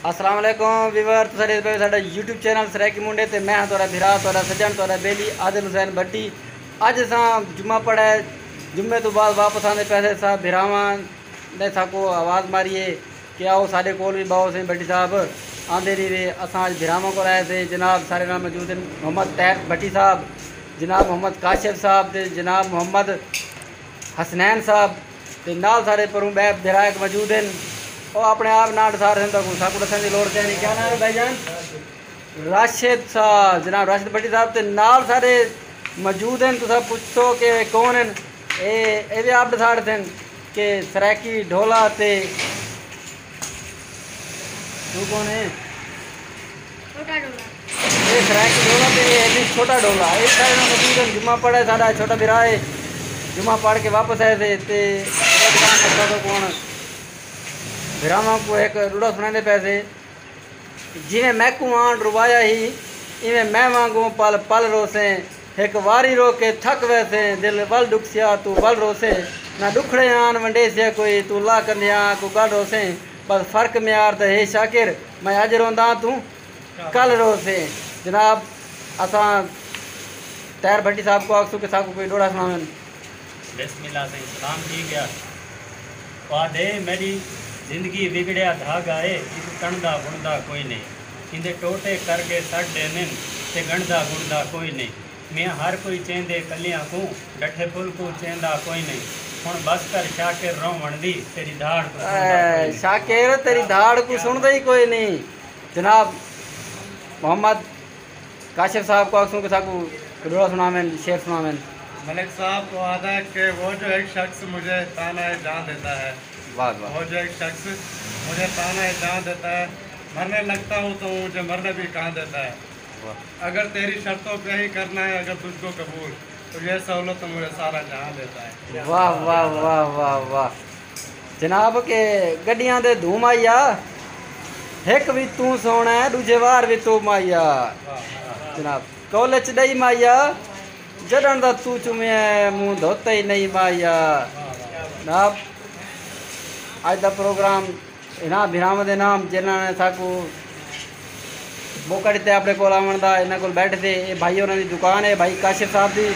अस्सलाम वालेकुम वीवर तुसारे साडा यूट्यूब चैनल सराकी मुंडे ते मैं तोरा भिरा तोरा सज्जन तोरा बेली आदिल हुसैन भट्टी। अज असां जुम्मा पढ़े जुम्मे तो बाद वापस आने पैसे साहब भिरावां ने साको आवाज़ मारिए कि आओ साढ़े कोल भी बाओ सिंह भट्टी साहब आंदे नहीं रहे। असां अज भिरावां को आए थे। जनाब सारे नाम मौजूद हैं मोहम्मद तैयब भट्टी साहब, जनाब मोहम्मद काशिफ साहब ते जनाब मोहम्मद हसनैन साहब ते नाल सारे परों बै विरायक मौजूद हैं। और अपने आप ना डसार साकू दसन की लोड़ चाहिए। क्या नाम है भाईजान? राशिद साहब, जनाब राशिद भट्टी साहब ते नाल सारे मौजूद हैं। तुम पुछो कि कौन हैं ये आप डसार थे कि सराकी ढोला ते तू कौन है? ये सराकी ढोला ते छोटा ढोला ये सारे मौजूद हैं। जुम्मा पढ़े सारा छोटा बिरा है, जुम्मा पढ़ के वापस आए थे। तो कौन भिरावां को एक रूड़ा सुनाते पैसे जिमें मैकू आन रुवाया ही इवें मैं वांगू पल पल रोसे एक वारी रो के थक वैसे दिल वल दुखसिया तू वल रोसे ना दुखड़े आन वंडे से कोई तू ला कंदिया को गल रोसे बस फ़र्क म्यार तो हे शाकिर मैं अज रोंदा तू कल रोसे। जनाब असां तैयब भट्टी साहब को आखसू के साकू कोई डोड़ा सुनावन। बिस्मिल्लाह से सलाम ठीक है। वादे मेरी जिंदगी बिगड़िया धागा है इस कणदा बुणदा कोई नहीं इंदे टोटे करके सड़ देने ते गणदा बुणदा कोई नहीं मैं हर कोई चेंदे कलियां को डठे फुल को चेंदा कोई नहीं हुण बस कर शाकिर रोवण दी तेरी धाड़ को शाकिर तेरी धाड़ को सुनदा ही कोई नहीं। जनाब मोहम्मद काशिफ साहब को आखसूं के साकू डोड़ा सुनावें शेर सुनावें। मलिक साहब को आता है कि वो जो एक शख्स मुझे ताना जान देता है, वो जो एक शख्स मुझे ताना जान देता है, मरने लगता हूँ तो मुझे मरने भी कहाँ देता है। अगर तेरी शर्तों पे ही करना है अगर तुझको कबूल तो ये सहूलत तो मुझे सारा जहाँ देता है। वाह वाह वाह वाह वाह। जनाब के गड्डियां दे धूम आईया एक भी तू सोना है दूजे वार भी तू माइया। जनाब कॉलेज दई माइया जड़न दा तू चुमिया मुँह धोता ही नहीं माइया। जनाब अज का प्रोग्राम इन्होंने भिरावां दे नाम जिन्होंने साकू मौका दिता अपने को आवन का इन्होंने को बैठे थे। ये भाई उन्होंने दुकान है भाई काशिफ साहब की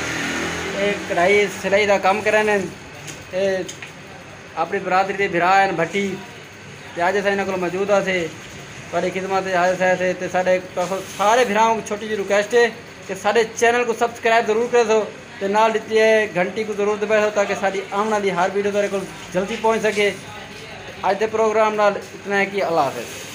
कढ़ाई सिलाई का काम करन अपनी बरादरी के भिरा हैं भट्टी अज अस इन्होंने को मौजूद थे थोड़ी खिदमत हाजिर थे। तो साढ़े सारे भिरावां को छोटी जी रिक्वेस्ट है कि साढ़े चैनल को सबसक्राइब जरूर कर दो तो नाल घंटी को जरूर दबा दो ताकि साड़ी आने वाली हर वीडियो तेरे को जल्दी पहुँच सके। आज के प्रोग्राम नाल इतना है कि अल्लाह हाफ़िज़।